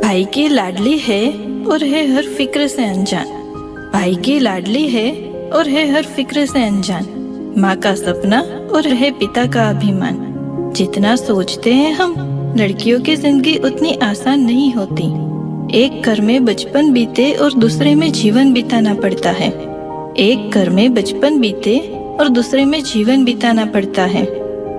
भाई की लाडली है और है हर फिक्र से अनजान। भाई की लाडली है और है हर फिक्र से अनजान। माँ का सपना और है पिता का अभिमान। जितना सोचते हैं हम, लड़कियों की जिंदगी उतनी आसान नहीं होती। एक घर में बचपन बीते और दूसरे में जीवन बिताना पड़ता है। एक घर में बचपन बीते और दूसरे में जीवन बिताना पड़ता है।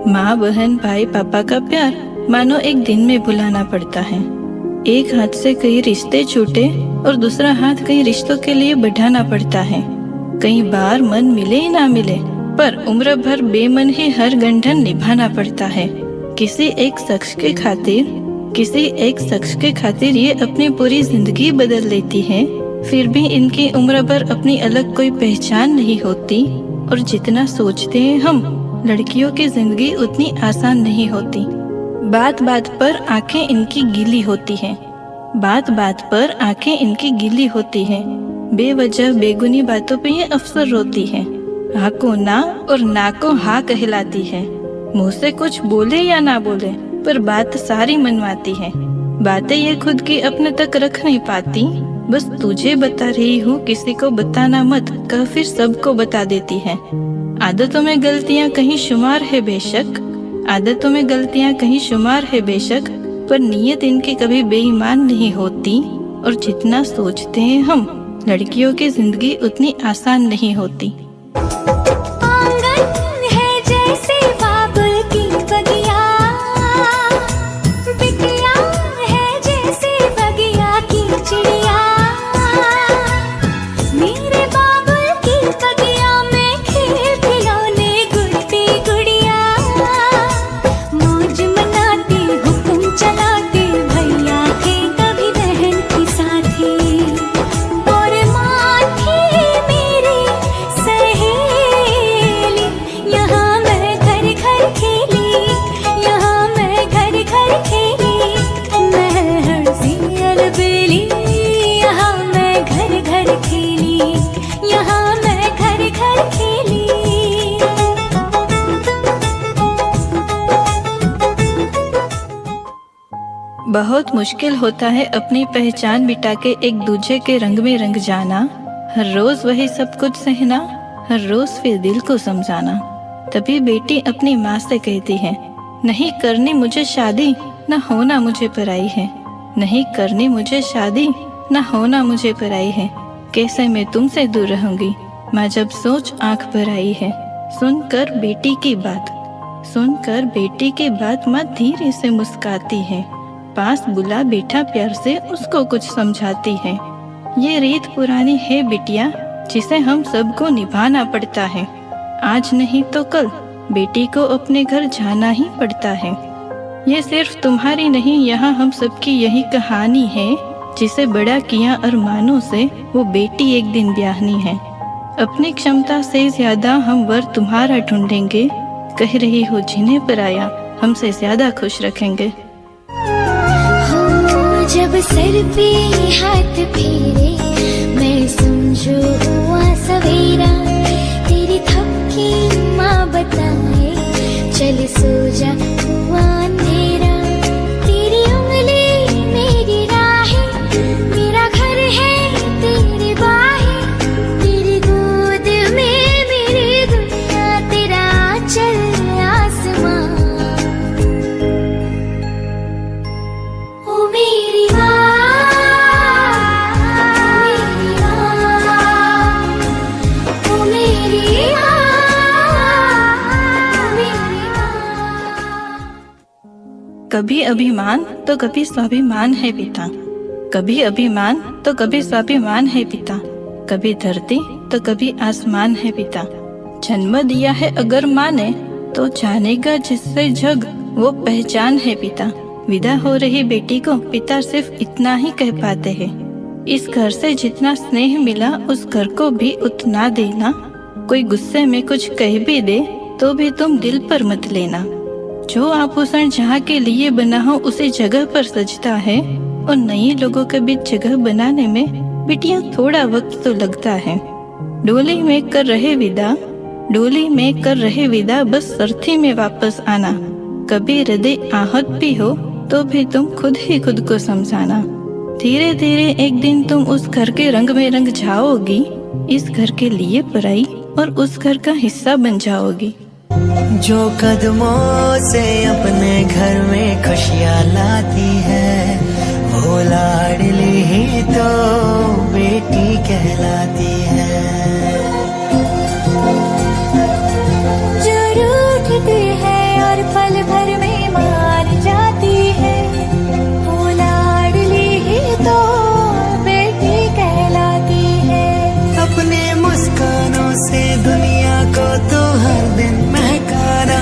माँ, बहन, भाई, पापा का प्यार मानो एक दिन में भुलाना पड़ता है। एक हाथ से कई रिश्ते छूटे और दूसरा हाथ कई रिश्तों के लिए बढ़ाना पड़ता है। कई बार मन मिले ही ना मिले, पर उम्र भर बेमन ही हर गंढन निभाना पड़ता है। किसी एक शख्स के खातिर ये अपनी पूरी जिंदगी बदल लेती है। फिर भी इनकी उम्र भर अपनी अलग कोई पहचान नहीं होती। और जितना सोचते हैं हम, लड़कियों की जिंदगी उतनी आसान नहीं होती। बात बात पर आंखें इनकी गीली होती हैं। बात बात पर आंखें इनकी गीली होती हैं। बेवजह बेगुनी बातों पे ये अफसर रोती है। हाँ को ना और ना को हाँ कहलाती है। मुंह से कुछ बोले या ना बोले, पर बात सारी मनवाती है। बातें ये खुद की अपने तक रख नहीं पाती। बस तुझे बता रही हूँ, किसी को बताना मत, कह फिर सबको बता देती है। आदतों में गलतियाँ कहीं शुमार है बेशक, आदतों में गलतियाँ कहीं शुमार है बेशक, पर नीयत इनकी कभी बेईमान नहीं होती। और जितना सोचते हैं हम, लड़कियों की जिंदगी उतनी आसान नहीं होती। बहुत मुश्किल होता है अपनी पहचान मिटा के एक दूजे के रंग में रंग जाना। हर रोज वही सब कुछ सहना, हर रोज फिर दिल को समझाना। तभी बेटी अपनी माँ से कहती है, नहीं करनी मुझे शादी, न होना मुझे पराई है। नहीं करनी मुझे शादी, न होना मुझे पराई है। कैसे मैं तुमसे दूर रहूंगी, माँ जब सोच आंख भर आई है। सुनकर बेटी की बात माँ धीरे से मुस्काती है। पास बुला बैठा प्यार से उसको कुछ समझाती है। ये रीत पुरानी है बिटिया, जिसे हम सबको निभाना पड़ता है। आज नहीं तो कल बेटी को अपने घर जाना ही पड़ता है। ये सिर्फ तुम्हारी नहीं, यहाँ हम सबकी यही कहानी है। जिसे बड़ा किया अरमानों से, वो बेटी एक दिन ब्याहनी है। अपनी क्षमता से ज्यादा हम वर तुम्हारा ढूंढेंगे। कह रही हो जिन्हें पराया, हमसे ज्यादा खुश रखेंगे। जब सर पे हाथ फेरे, मैं समझो हुआ सवेरा। तेरी थपकी माँ बताए, चल सो जा हुआ अंधेरा। तेरी उंगली मेरी राहें, मेरा घर है तेरी बाहें। तेरी गोद में मेरी दुनिया, तेरा आंचल आसमां। ओ मेरी कभी अभिमान तो कभी स्वाभिमान है पिता। कभी अभिमान तो कभी स्वाभिमान है पिता। कभी धरती तो कभी आसमान है पिता। जन्म दिया है अगर माँ ने, तो जानेगा जिससे जग, वो पहचान है पिता। विदा हो रही बेटी को पिता सिर्फ इतना ही कह पाते हैं, इस घर से जितना स्नेह मिला उस घर को भी उतना देना। कोई गुस्से में कुछ कह भी दे तो भी तुम दिल पर मत लेना। जो आभूषण जहाँ के लिए बना हो उसी जगह पर सजता है, और नए लोगों के बीच जगह बनाने में बिटिया थोड़ा वक्त तो लगता है। डोली में कर रहे विदा, बस अर्थी में वापस आना। कभी हृदय आहत भी हो तो भी तुम खुद ही खुद को समझाना। धीरे धीरे एक दिन तुम उस घर के रंग में रंग जाओगी, इस घर के लिए पराई और उस घर का हिस्सा बन जाओगी। जो कदमों से अपने घर में खुशियाँ लाती है, वो लाडली ही तो बेटी कहलाती है। जो रूठती है और पल भर में मान जाती है, वो लाडली ही तो बेटी कहलाती है। अपने मुस्कानों से दुनिया को तो हर दिन महकाना,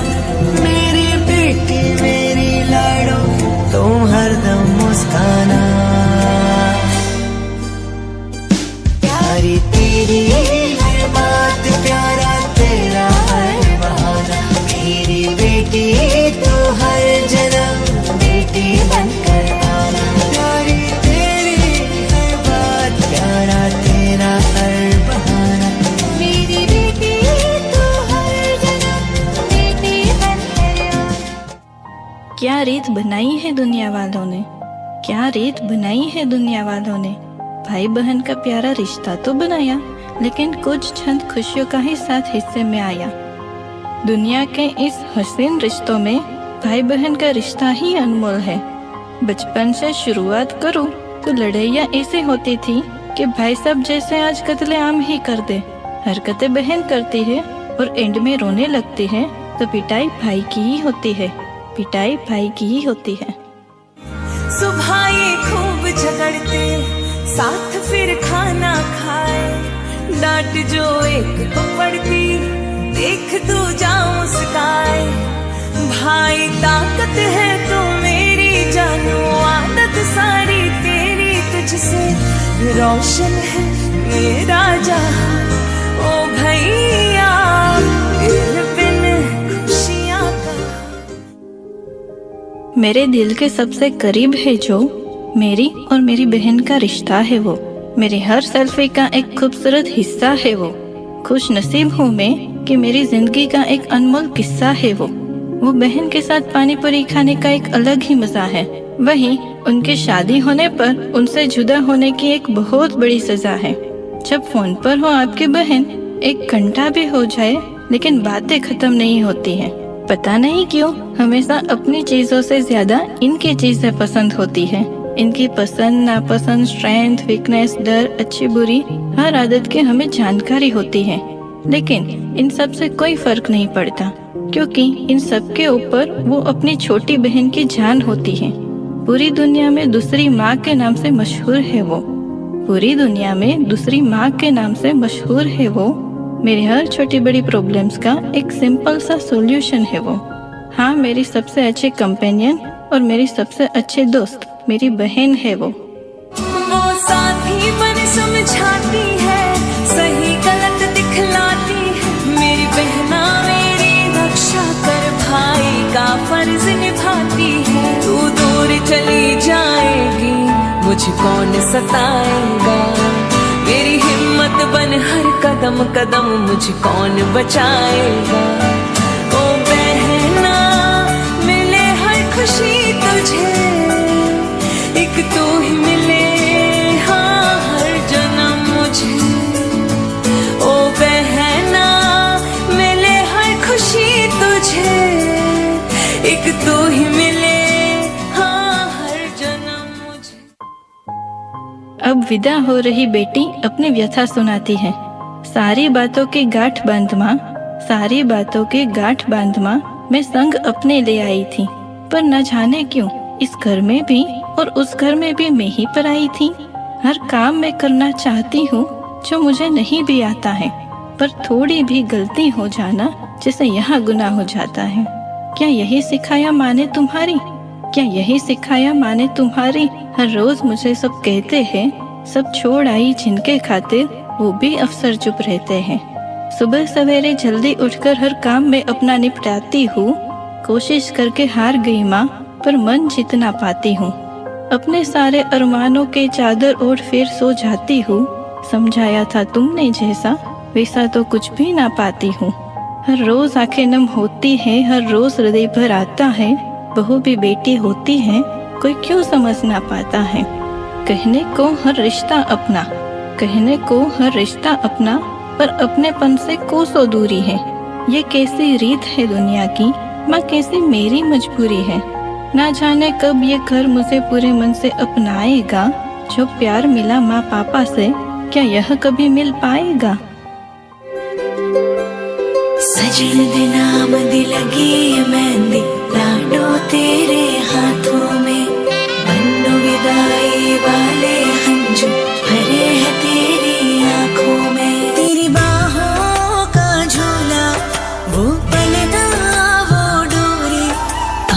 मेरी बेटी मेरी लाडो तुम हरदम मुस्काना। प्यारी तेरी हर बात, प्यारा तेरा हर बहाना, मेरी बेटी तो हर जन्म बेटी बनकर आना। प्यारी तेरी हर बात, प्यारा तेरा हर बहाना, मेरी बेटी तो हर जन्म बेटी बनकर आना। क्या रीत बनाई है दुनिया वालों ने, क्या रीत बनाई है दुनिया वालों ने। भाई बहन का प्यारा रिश्ता तो बनाया, लेकिन कुछ चंद खुशियों का ही साथ हिस्से में आया। दुनिया के इस हसीन रिश्तों में भाई बहन का रिश्ता ही अनमोल है। बचपन से शुरुआत करूं तो लड़ाइयाँ ऐसे होती थी कि भाई साहब जैसे आज कत्लेआम ही कर दे। हरकतें बहन करती है और एंड में रोने लगती है तो पिटाई भाई की ही होती है, पिटाई भाई की ही होती है। सुबह ये खूब झगड़ते, साथ फिर खाना खाए, डांट जो एक को पड़ती, देख तू जा मुस्काए। भाई ताकत है तो मेरी जानू, आदत सारी तेरी तुझसे रोशन है मेरा जहां। ओ भैया तेरे बिन खुशियां कहाँ। मेरे दिल के सबसे करीब है जो मेरी और मेरी बहन का रिश्ता है, वो मेरे हर सेल्फी का एक खूबसूरत हिस्सा है। वो खुश नसीब हूँ मैं कि मेरी जिंदगी का एक अनमोल किस्सा है। वो बहन के साथ पानी पूरी खाने का एक अलग ही मजा है। वहीं उनकी शादी होने पर उनसे जुदा होने की एक बहुत बड़ी सजा है। जब फोन पर हो आपकी बहन, एक घंटा भी हो जाए लेकिन बातें खत्म नहीं होती हैं। पता नहीं क्यों हमेशा अपनी चीजों से ज्यादा इनकी चीजें पसंद होती है। इनकी पसंद नापसंद, स्ट्रेंथ, वीकनेस, डर, अच्छी बुरी हर आदत की हमें जानकारी होती है। लेकिन इन सब से कोई फर्क नहीं पड़ता, क्योंकि इन सब के ऊपर वो अपनी छोटी बहन की जान होती है। पूरी दुनिया में दूसरी माँ के नाम से मशहूर है वो, पूरी दुनिया में दूसरी माँ के नाम से मशहूर है वो। मेरी हर छोटी बड़ी प्रॉब्लम्स का एक सिंपल सा सॉल्यूशन है वो। हाँ, मेरी सबसे अच्छी कंपेनियन और मेरी सबसे अच्छे दोस्त मेरी बहन है वो। वो साथी बन समझाती है, सही गलत दिखलाती है। मेरी बहना मेरी रक्षा कर भाई का फर्ज निभाती है। तू दूर चली जाएगी मुझे कौन सताएगा, मेरी हिम्मत बन हर कदम कदम मुझे कौन बचाएगा। ओ बहना मिले हर खुशी तुझे, एक तू ही मिले हाँ हर जन्म मुझे। ओ बहना मिले हर खुशी तुझे, एक तू ही मिले हाँ हर जन्म मुझे। अब विदा हो रही बेटी अपनी व्यथा सुनाती है। सारी बातों की गांठ बांध माँ, सारी बातों की गांठ बांध माँ, मैं संग अपने ले आई थी। पर न जाने क्यों इस घर में भी और उस घर में भी मैं ही पराई थी। हर काम मैं करना चाहती हूँ जो मुझे नहीं भी आता है, पर थोड़ी भी गलती हो जाना जैसे यहाँ गुनाह हो जाता है। क्या यही सिखाया माँ ने तुम्हारी, क्या यही सिखाया माँ ने तुम्हारी। हर रोज मुझे सब कहते हैं, सब छोड़ आई जिनके खातिर वो भी अफसर चुप रहते हैं। सुबह सवेरे जल्दी उठकर हर काम में अपना निपटाती हूँ। कोशिश करके हार गई माँ, पर मन जीत ना पाती हूँ। अपने सारे अरमानों के चादर ओढ़ फिर सो जाती हूँ। समझाया था तुमने जैसा वैसा तो कुछ भी ना पाती हूँ। हर रोज आंखें नम होती है, हर रोज हृदय भर आता है। बहू भी बेटी होती है, कोई क्यों समझ ना पाता है। कहने को हर रिश्ता अपना, कहने को हर रिश्ता अपना, पर अपनेपन से कोसों दूरी है। ये कैसी रीत है दुनिया की, माँ कैसी मेरी मजबूरी है। ना जाने कब ये घर मुझे पूरे मन से अपनाएगा। जो प्यार मिला माँ पापा से, क्या यह कभी मिल पाएगा। सजन दे नाम दी लगी है मेहंदी, लाडो तेरे हाथों में, बन्नो विदाई वाले हंजू भरे हैं तेरी आंखों में। तेरी बाहों का झूला, वो पलना वो डोरी,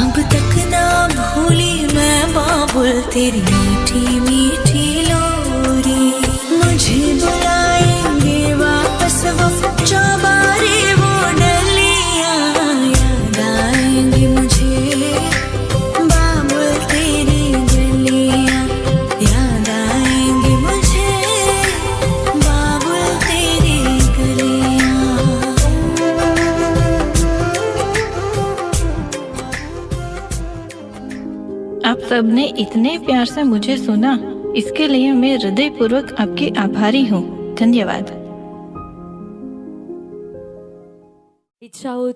अब तक ना भूली मैं बाबुल तेरी मीठी मीठी लोरी। मुझे बुलाएंगे वापस वो चौबारे वो डलियां, याद आएंगी मुझे बाबुल तेरी गलियां, याद आएंगी मुझे बाबुल तेरी गलियां। आप सबने इतने प्यार से मुझे सुना, इसके लिए मैं हृदयपूर्वक आपकी आभारी हूँ। धन्यवाद। इच्छा हो